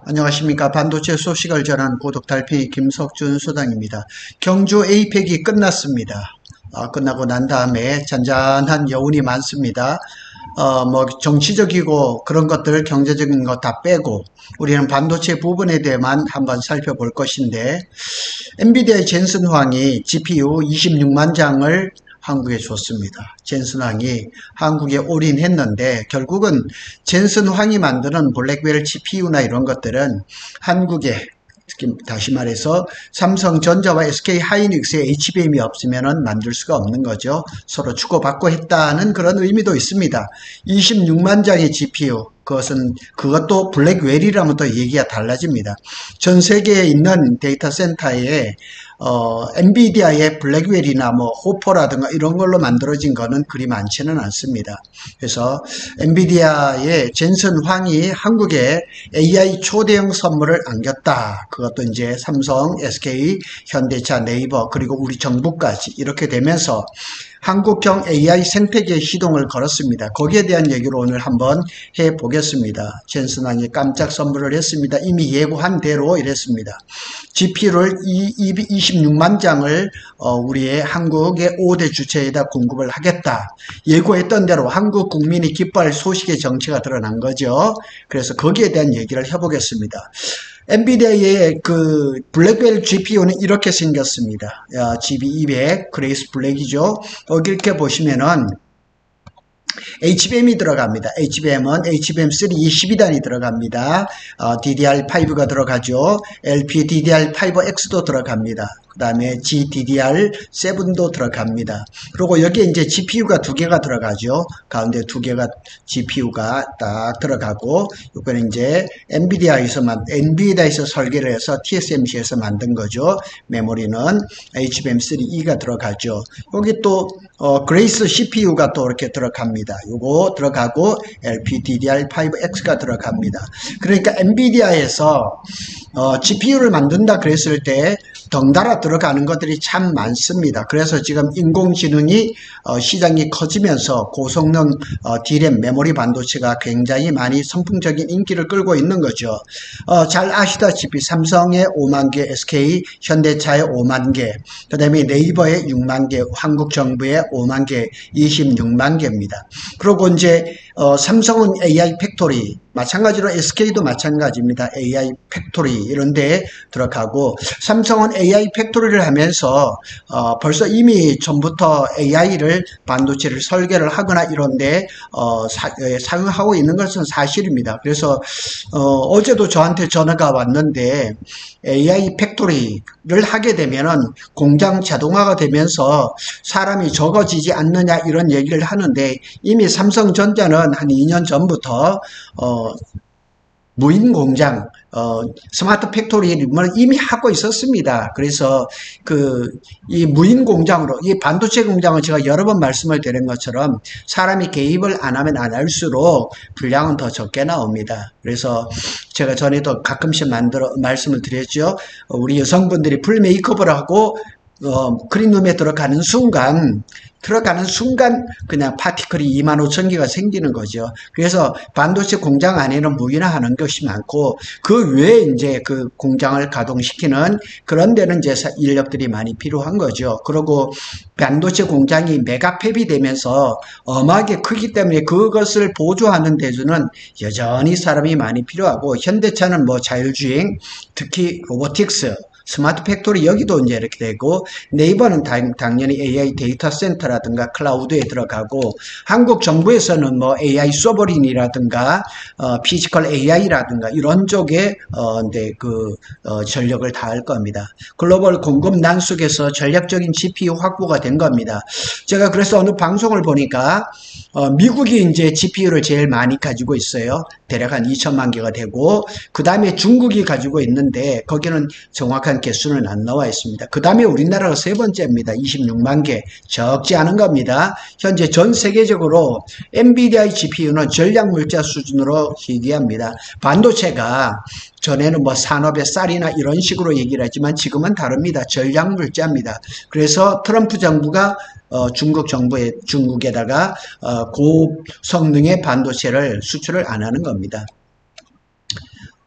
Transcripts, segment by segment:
안녕하십니까. 반도체 소식을 전하는 구독 달팽이 김석준 소장입니다. 경주 에이펙이 끝났습니다. 끝나고 난 다음에 잔잔한 여운이 많습니다. 정치적이고 그런 것들, 경제적인 것 다 빼고 우리는 반도체 부분에 대해만 한번 살펴볼 것인데, 엔비디아의 젠슨 황이 GPU 26만 장을 한국에 줬습니다. 젠슨 황이 한국에 올인했는데, 결국은 젠슨 황이 만드는 블랙벨 GPU나 이런 것들은 한국에, 다시 말해서 삼성전자와 SK하이닉스의 HBM이 없으면 만들 수가 없는 거죠. 서로 주고받고 했다는 그런 의미도 있습니다. 26만 장의 GPU, 그것도 블랙웰이라면 또 얘기가 달라집니다. 전 세계에 있는 데이터 센터에 엔비디아의 블랙웰이나 호퍼라든가 이런 걸로 만들어진 거는 그리 많지는 않습니다. 그래서 엔비디아의 젠슨 황이 한국에 AI 초대형 선물을 안겼다. 그것도 이제 삼성, SK, 현대차, 네이버, 그리고 우리 정부까지 이렇게 되면서 한국형 AI 생태계 시동을 걸었습니다. 거기에 대한 얘기를 오늘 한번 해보겠습니다. 젠슨 황이 깜짝 선물을 했습니다. 이미 예고한 대로 이랬습니다. GPU를 26만 장을 우리의 한국의 5대 주체에다 공급을 하겠다. 예고했던 대로 한국 국민이 기뻐할 소식의 정체가 드러난 거죠. 그래서 거기에 대한 얘기를 해보겠습니다. 엔비디아의 그 블랙벨 GPU는 이렇게 생겼습니다. GB200 그레이스 블랙이죠. 여기 이렇게 보시면은 HBM이 들어갑니다. HBM은 HBM3 12단이 들어갑니다. DDR5가 들어가죠. LPDDR5X도 들어갑니다. 그 다음에 GDDR7도 들어갑니다. 그리고 여기에 이제 GPU가 두 개가 들어가죠. 가운데 두 개가 GPU가 딱 들어가고, 이거는 이제 엔비디아에서 설계를 해서 TSMC에서 만든 거죠. 메모리는 HBM3E가 들어가죠. 여기 또 그레이스 CPU가 또 이렇게 들어갑니다. 요거 들어가고 LPDDR5X가 들어갑니다. 그러니까 엔비디아에서 GPU를 만든다 그랬을 때 덩달아 들어가는 것들이 참 많습니다. 그래서 지금 인공지능이 시장이 커지면서 고성능 D램 메모리 반도체가 굉장히 많이 선풍적인 인기를 끌고 있는 거죠. 잘 아시다시피 삼성의 5만 개, SK, 현대차의 5만 개, 그 다음에 네이버의 6만 개, 한국 정부의 5만 개, 26만 개입니다. 그리고 이제 삼성은 AI 팩토리, 마찬가지로 SK도 마찬가지입니다. AI 팩토리 이런 데에 들어가고, 삼성은 AI 팩토리를 하면서 벌써 이미 전부터 AI를 반도체를 설계를 하거나 이런 데 사용하고 있는 것은 사실입니다. 그래서 어제도 저한테 전화가 왔는데, AI 팩토리를 하게 되면은 공장 자동화가 되면서 사람이 적어지지 않느냐 이런 얘기를 하는데, 이미 삼성전자는 한 2년 전부터 무인 공장, 스마트 팩토리를 이미 하고 있었습니다. 그래서 이 무인 공장으로, 이 반도체 공장은 제가 여러 번 말씀을 드린 것처럼 사람이 개입을 안 하면 안 할수록 분량은 더 적게 나옵니다. 그래서 제가 전에도 가끔씩 말씀을 드렸죠. 우리 여성분들이 풀 메이크업을 하고 클린룸에 들어가는 순간 그냥 파티클이 25,000개가 생기는 거죠. 그래서 반도체 공장 안에는 무인화하는 것이 많고, 그 외에 이제 그 공장을 가동시키는 그런 데는 이제 인력들이 많이 필요한 거죠. 그리고 반도체 공장이 메가팹이 되면서 어마하게 크기 때문에 그것을 보조하는 데서는 여전히 사람이 많이 필요하고, 현대차는 자율주행, 특히 로보틱스, 스마트 팩토리 여기도 이제 이렇게 되고, 네이버는 당연히 AI 데이터 센터라든가 클라우드에 들어가고, 한국 정부에서는 AI 소버린이라든가 피지컬 AI라든가 이런 쪽에 전력을 다할 겁니다. 글로벌 공급난 속에서 전략적인 GPU 확보가 된 겁니다. 제가 그래서 어느 방송을 보니까 미국이 이제 GPU를 제일 많이 가지고 있어요. 대략 한 2천만 개가 되고, 그 다음에 중국이 가지고 있는데 거기는 정확한 개수는 안 나와 있습니다. 그 다음에 우리나라가 세 번째입니다. 26만 개. 적지 않은 겁니다. 현재 전 세계적으로 엔비디아의 GPU는 전략물자 수준으로 희귀합니다. 반도체가 전에는 산업의 쌀이나 이런 식으로 얘기를 했지만 지금은 다릅니다. 전략물자입니다. 그래서 트럼프 정부가 중국에다가 고성능의 반도체를 수출을 안 하는 겁니다.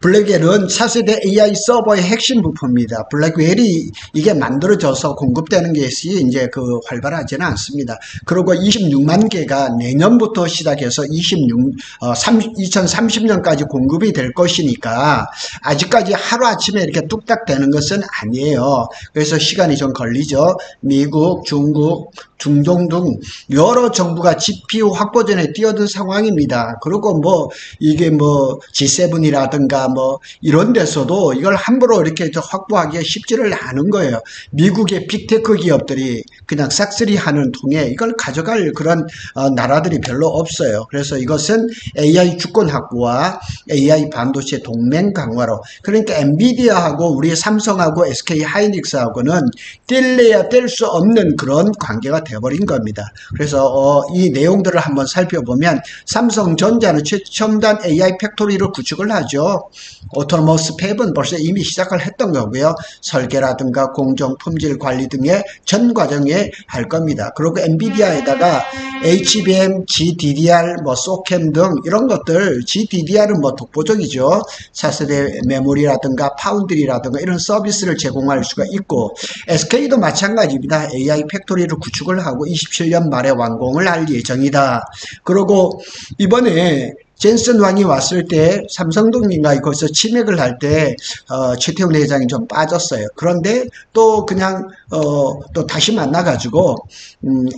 블랙웰은 차세대 AI 서버의 핵심 부품입니다. 블랙웰이 이게 만들어져서 공급되는 것이 이제 활발하지는 않습니다. 그리고 26만 개가 내년부터 시작해서 2030년까지 공급이 될 것이니까 아직까지 하루아침에 이렇게 뚝딱 되는 것은 아니에요. 그래서 시간이 좀 걸리죠. 미국, 중국, 중동 등 여러 정부가 GPU 확보전에 뛰어든 상황입니다. 그리고 이게 G7이라든가 이런 데서도 이걸 함부로 이렇게 확보하기가 쉽지를 않은 거예요. 미국의 빅테크 기업들이 그냥 싹쓸이 하는 통에 이걸 가져갈 그런 나라들이 별로 없어요. 그래서 이것은 AI 주권 확보와 AI 반도체 동맹 강화로, 그러니까 엔비디아하고 우리 삼성하고 SK 하이닉스하고는 뗄래야 뗄 수 없는 그런 관계가 되어버린 겁니다. 그래서 이 내용들을 한번 살펴보면 삼성전자는 최첨단 AI 팩토리를 구축을 하죠. 오토노머스 팹은 벌써 이미 시작을 했던 거고요. 설계라든가 공정 품질 관리 등의 전 과정에 할 겁니다. 그리고 엔비디아에다가 HBM, GDDR, 소캠 등 이런 것들, GDDR은 독보적이죠. 차세대 메모리라든가 파운드리라든가 이런 서비스를 제공할 수가 있고, SK도 마찬가지입니다. AI 팩토리를 구축을 하고 27년 말에 완공을 할 예정이다. 그리고 이번에 젠슨 왕이 왔을 때 삼성동인가 거기서 치맥을 할 때 최태훈 회장이 좀 빠졌어요. 그런데 또 그냥 또 다시 만나가지고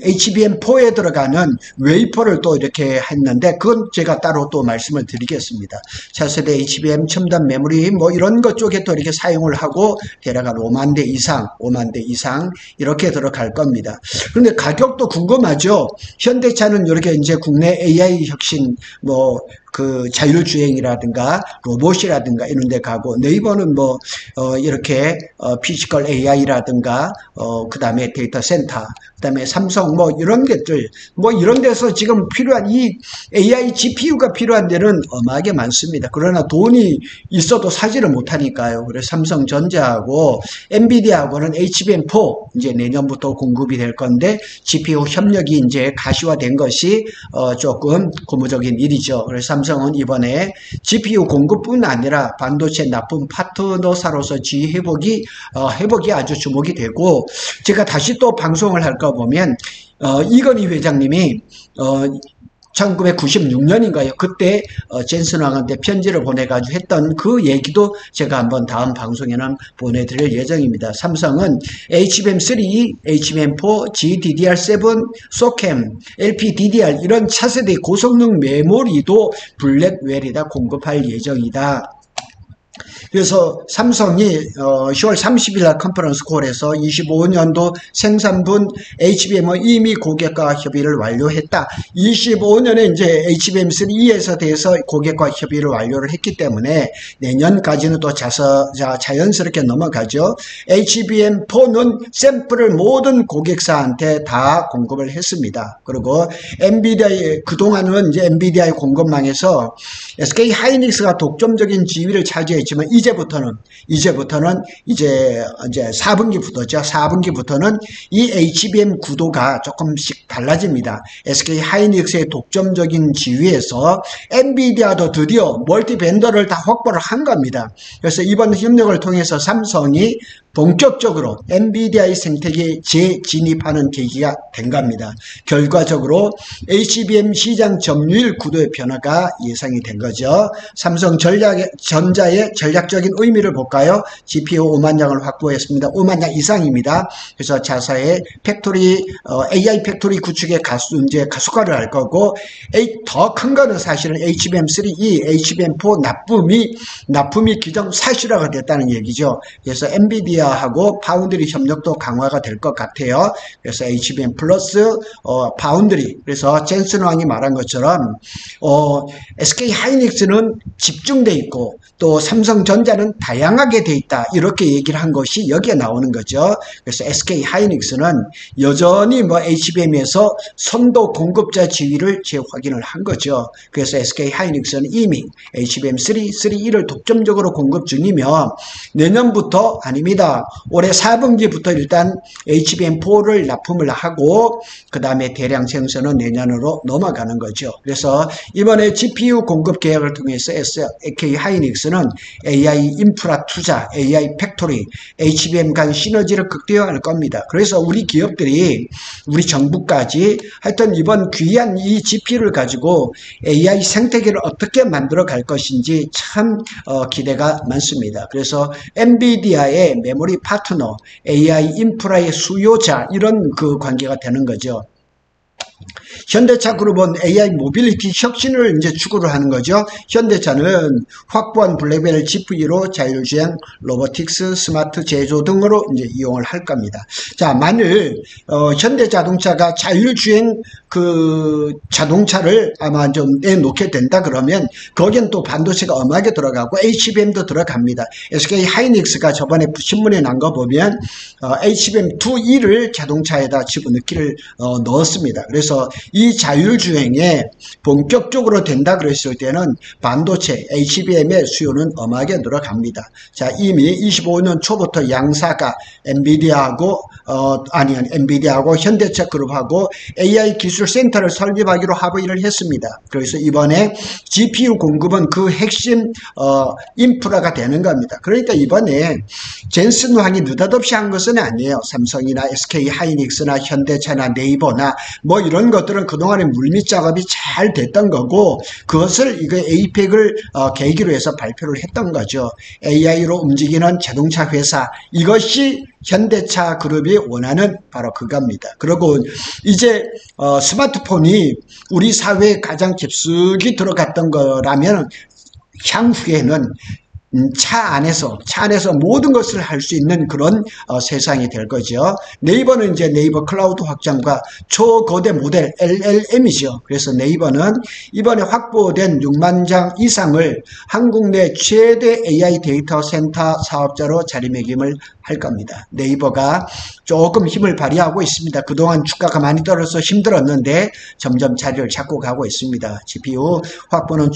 HBM4에 들어가는 웨이퍼를 또 이렇게 했는데 그건 제가 따로 또 말씀을 드리겠습니다. 차세대 HBM 첨단 메모리 이런 것 쪽에 또 이렇게 사용을 하고 대략 한 5만 대 이상 이렇게 들어갈 겁니다. 그런데 가격도 궁금하죠. 현대차는 이렇게 이제 국내 AI 혁신 자율주행이라든가 로봇이라든가 이런 데 가고, 네이버는 이렇게 피지컬 AI라든가 그 다음에 데이터 센터, 그 다음에 삼성 이런 것들 이런 데서 지금 필요한 이 AI GPU가 필요한 데는 어마하게 많습니다. 그러나 돈이 있어도 사지를 못하니까요. 그래서 삼성전자하고 엔비디아하고는 HBM4 이제 내년부터 공급이 될 건데 GPU 협력이 이제 가시화된 것이 조금 고무적인 일이죠. 그래서 삼성은 이번에 GPU 공급뿐 아니라 반도체 납품 파트너사로서 지위 회복이 아주 주목이 되고, 제가 다시 또 방송을 할까 보면 이건희 회장님이 1996년인가요? 그때 젠슨 왕한테 편지를 보내가지고 했던 그 얘기도 제가 한번 다음 방송에는 보내드릴 예정입니다. 삼성은 HBM3, HBM4, GDDR7, 소캠, LPDDR 이런 차세대 고성능 메모리도 블랙웰에다 공급할 예정이다. 그래서 삼성이 10월 30일 날 컨퍼런스 콜에서 25년도 생산분 HBM을 이미 고객과 협의를 완료했다. 25년에 이제 HBM3에서 대해서 고객과 협의를 완료를 했기 때문에 내년까지는 또 자연스럽게 넘어가죠. HBM4는 샘플을 모든 고객사한테 다 공급을 했습니다. 그리고 엔비디아의 그동안은 이제 엔비디아의 공급망에서 SK 하이닉스가 독점적인 지위를 차지했지만 이제부터는 이제 4분기부터죠. 4분기부터는 이 HBM 구도가 조금씩 달라집니다. SK 하이닉스의 독점적인 지위에서 엔비디아도 드디어 멀티 벤더를 다 확보를 한 겁니다. 그래서 이번 협력을 통해서 삼성이 본격적으로 엔비디아의 생태계에 재진입하는 계기가 된 겁니다. 결과적으로 HBM 시장 점유율 구도의 변화가 예상이 된 거죠. 삼성전자의 전략적인 의미를 볼까요? GPU 5만 장을 확보했습니다. 5만 장 이상입니다. 그래서 자사의 팩토리, AI 팩토리 구축에 가속화를 할 거고, 더 큰 거는 사실은 HBM3, HBM4 납품이 기정사실화가 됐다는 얘기죠. 그래서 엔비디아하고 파운드리 협력도 강화가 될 것 같아요. 그래서 HBM 플러스 파운드리. 그래서 젠슨 왕이 말한 것처럼 SK 하이닉스는 집중돼 있고 또 삼성전자 삼성전자는 다양하게 돼 있다. 이렇게 얘기를 한 것이 여기에 나오는 거죠. 그래서 SK 하이닉스는 여전히 뭐 HBM에서 선도 공급자 지위를 재확인을 한 거죠. 그래서 SK 하이닉스는 이미 HBM3, 3E를 독점적으로 공급 중이며 내년부터 아닙니다. 올해 4분기부터 일단 HBM4를 납품을 하고 그 다음에 대량 생산은 내년으로 넘어가는 거죠. 그래서 이번에 GPU 공급 계약을 통해서 SK 하이닉스는 AI 인프라 투자, AI 팩토리, HBM 간 시너지를 극대화할 겁니다. 그래서 우리 기업들이 우리 정부까지 하여튼 이번 귀한 이 GPU를 가지고 AI 생태계를 어떻게 만들어 갈 것인지 참 기대가 많습니다. 그래서 엔비디아의 메모리 파트너, AI 인프라의 수요자 이런 그 관계가 되는 거죠. 현대차 그룹은 AI 모빌리티 혁신을 이제 추구를 하는 거죠. 현대차는 확보한 블랙벨 GPU로 자율주행, 로보틱스, 스마트 제조 등으로 이제 이용을 할 겁니다. 자, 만일 현대자동차가 자율주행 그 자동차를 아마 좀 내놓게 된다 그러면 거기엔 또 반도체가 엄하게 들어가고 HBM도 들어갑니다. SK 하이닉스가 저번에 신문에 난 거 보면 HBM2E를 자동차에다 집어넣기를 넣었습니다. 그래서 이 자율주행에 본격적으로 된다 그랬을 때는 반도체 HBM의 수요는 엄하게 들어갑니다. 자, 이미 25년 초부터 양사가 엔비디아하고 엔비디아하고 현대차 그룹하고 AI 기술 센터를 설립하기로 합의를 했습니다. 그래서 이번에 GPU 공급은 그 핵심 인프라가 되는 겁니다. 그러니까 이번에 젠슨 황이 느닷없이 한 것은 아니에요. 삼성이나 SK 하이닉스나 현대차나 네이버나 뭐 이런 것들은 그동안에 물밑 작업이 잘 됐던 거고 그것을 이거 에이펙을 계기로 해서 발표를 했던 거죠. AI로 움직이는 자동차 회사, 이것이 현대차 그룹이 원하는 바로 그겁니다. 그리고 이제 스마트폰이 우리 사회에 가장 깊숙이 들어갔던 거라면 향후에는 차 안에서 모든 것을 할 수 있는 그런 세상이 될 거죠. 네이버는 이제 네이버 클라우드 확장과 초거대 모델 LLM이죠. 그래서 네이버는 이번에 확보된 6만 장 이상을 한국 내 최대 AI 데이터 센터 사업자로 자리매김을 할 겁니다. 네이버가 조금 힘을 발휘하고 있습니다. 그동안 주가가 많이 떨어져서 힘들었는데 점점 자리를 잡고 가고 있습니다. GPU 확보는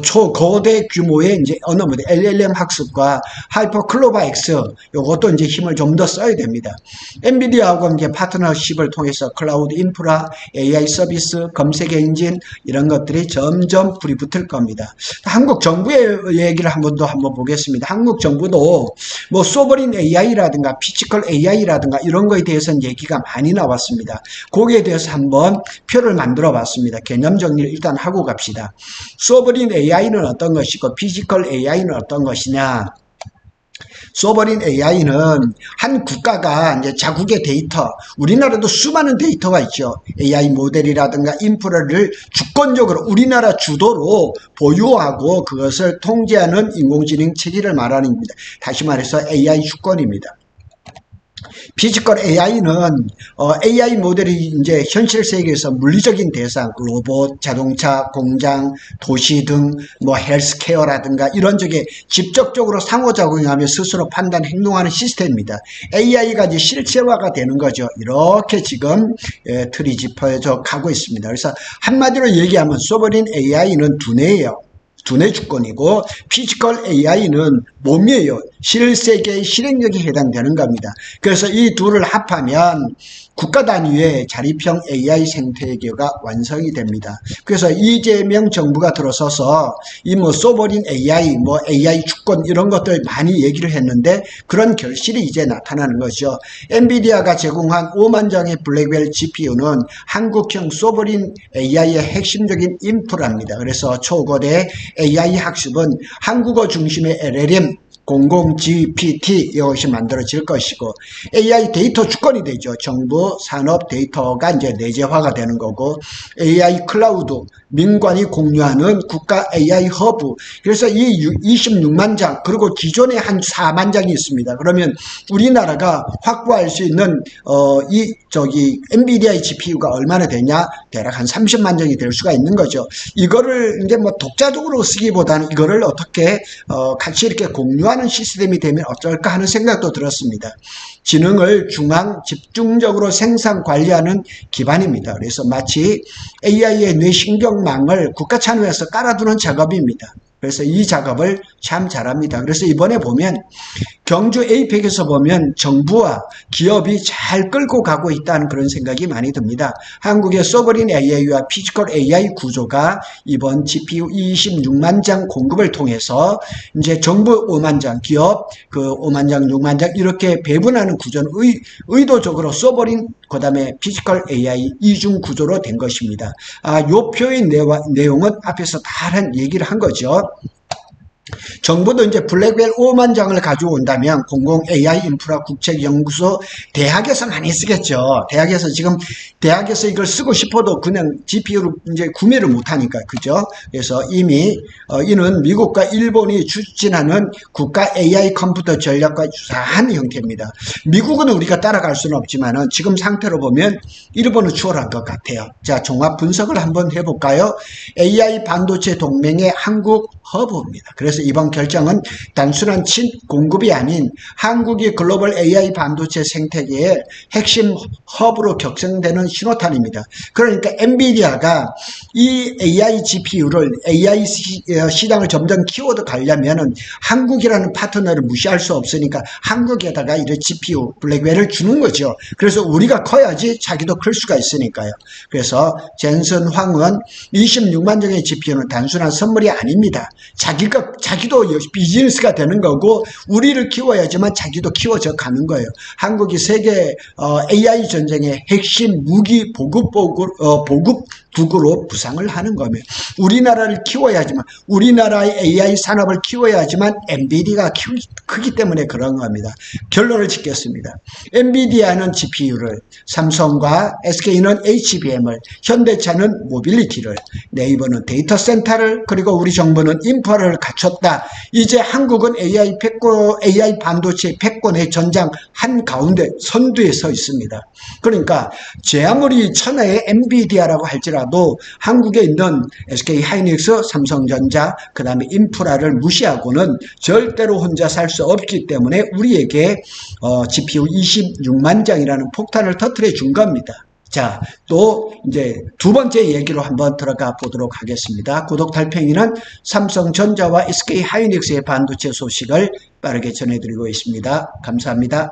초거대 규모의 이제 언어 모델 LLM 학습과 하이퍼 클로바 X 요것도 이제 힘을 좀 더 써야 됩니다. 엔비디아하고 이제 파트너십을 통해서 클라우드 인프라, AI 서비스, 검색 엔진 이런 것들이 점점 불이 붙을 겁니다. 한국 정부의 얘기를 한번 보겠습니다. 한국 정부도 뭐 소버린 AI라든가 피지컬 AI라든가 이런 거에 대해서는 얘기가 많이 나왔습니다. 거기에 대해서 한번 표를 만들어 봤습니다. 개념 정리를 일단 하고 갑시다. 소버린 AI는 어떤 것이고 피지컬 AI는 어떤 것이냐. 소버린 AI는 한 국가가 이제 자국의 데이터, 우리나라도 수많은 데이터가 있죠. AI 모델이라든가 인프라를 주권적으로 우리나라 주도로 보유하고 그것을 통제하는 인공지능 체계를 말하는 겁니다. 다시 말해서 AI 주권입니다. 피지컬 AI는 AI 모델이 이제 현실 세계에서 물리적인 대상, 로봇, 자동차, 공장, 도시 등 뭐 헬스케어라든가 이런 쪽에 직접적으로 상호작용하며 스스로 판단, 행동하는 시스템입니다. AI가 이제 실체화가 되는 거죠. 이렇게 지금 틀이 짚어져 가고 있습니다. 그래서 한마디로 얘기하면 소버린 AI는 두뇌예요. 두뇌 주권이고 피지컬 AI는 몸이에요. 실세계의 실행력에 해당되는 겁니다. 그래서 이 둘을 합하면 국가 단위의 자립형 AI 생태계가 완성이 됩니다. 그래서 이재명 정부가 들어서서 이 뭐 소버린 AI, 뭐 AI 주권 이런 것들 많이 얘기를 했는데 그런 결실이 이제 나타나는 거죠. 엔비디아가 제공한 5만 장의 블랙벨 GPU는 한국형 소버린 AI의 핵심적인 인프라입니다. 그래서 초거대 AI 학습은 한국어 중심의 LLM 공공-GPT 이것이 만들어질 것이고 AI 데이터 주권이 되죠. 정부 산업 데이터가 이제 내재화가 되는 거고 AI 클라우드 민관이 공유하는 국가 AI 허브 그래서 이 26만 장 그리고 기존에 한 4만 장이 있습니다. 그러면 우리나라가 확보할 수 있는 엔비디아의 GPU가 얼마나 되냐? 대략 한 30만 장이 될 수가 있는 거죠. 이거를 이제 뭐 독자적으로 쓰기보다는 이거를 어떻게 같이 이렇게 공유하는 시스템이 되면 어떨까 하는 생각도 들었습니다. 지능을 집중적으로 생산 관리하는 기반입니다. 그래서 마치 AI의 뇌신경망을 국가 차원에서 깔아두는 작업입니다. 그래서 이 작업을 참 잘합니다. 그래서 이번에 보면 경주 에이펙에서 보면 정부와 기업이 잘 끌고 가고 있다는 그런 생각이 많이 듭니다. 한국의 소버린 AI와 피지컬 AI 구조가 이번 GPU 26만 장 공급을 통해서 이제 정부 5만 장, 기업 그 5만 장, 6만 장 이렇게 배분하는 구조는 의도적으로 소버린 그다음에 피지컬 AI 이중 구조로 된 것입니다. 요 표의 내용은 앞에서 다른 얘기를 한 거죠. 정부도 이제 블랙벨 5만 장을 가져온다면 공공 AI 인프라 국책연구소 대학에서 많이 쓰겠죠. 대학에서 이걸 쓰고 싶어도 그냥 GPU를 이제 구매를 못 하니까 그죠? 그래서 이미 이는 미국과 일본이 추진하는 국가 AI 컴퓨터 전략과 유사한 형태입니다. 미국은 우리가 따라갈 수는 없지만은 지금 상태로 보면 일본은 추월한 것 같아요. 자, 종합 분석을 한번 해볼까요? AI 반도체 동맹의 한국 허브입니다. 그래서 이번 결정은 단순한 공급이 아닌 한국이 글로벌 AI 반도체 생태계의 핵심 허브로 격상되는 신호탄입니다. 그러니까 엔비디아가 이 AI GPU를 AI 시장을 점점 키워드 가려면은 한국이라는 파트너를 무시할 수 없으니까 한국에다가 이런 GPU 블랙벨을 주는 거죠. 그래서 우리가 커야지 자기도 클 수가 있으니까요. 그래서 젠슨 황은 26만 장의 GPU는 단순한 선물이 아닙니다. 자기도 비즈니스가 되는 거고 우리를 키워야지만 자기도 키워져 가는 거예요. 한국이 세계 AI 전쟁의 핵심 무기 보급국으로 부상을 하는 거면 우리나라를 키워야지만 우리나라의 AI 산업을 키워야지만 엔비디아가 크기 때문에 그런 겁니다. 결론을 짓겠습니다. 엔비디아는 GPU를, 삼성과 SK는 HBM을, 현대차는 모빌리티를, 네이버는 데이터 센터를, 그리고 우리 정부는 인프라를 갖췄다. 이제 한국은 AI 반도체 패권의 전장 한가운데 선두에 서 있습니다. 그러니까 제 아무리 천하의 엔비디아라고 할지라도 한국에 있는 SK 하이닉스, 삼성전자, 그 다음에 인프라를 무시하고는 절대로 혼자 살 수 없기 때문에 우리에게 GPU 26만 장이라는 폭탄을 터뜨려 준 겁니다. 자, 또 이제 두 번째 얘기로 한번 들어가 보도록 하겠습니다. 구독 달팽이는 삼성전자와 SK 하이닉스의 반도체 소식을 빠르게 전해드리고 있습니다. 감사합니다.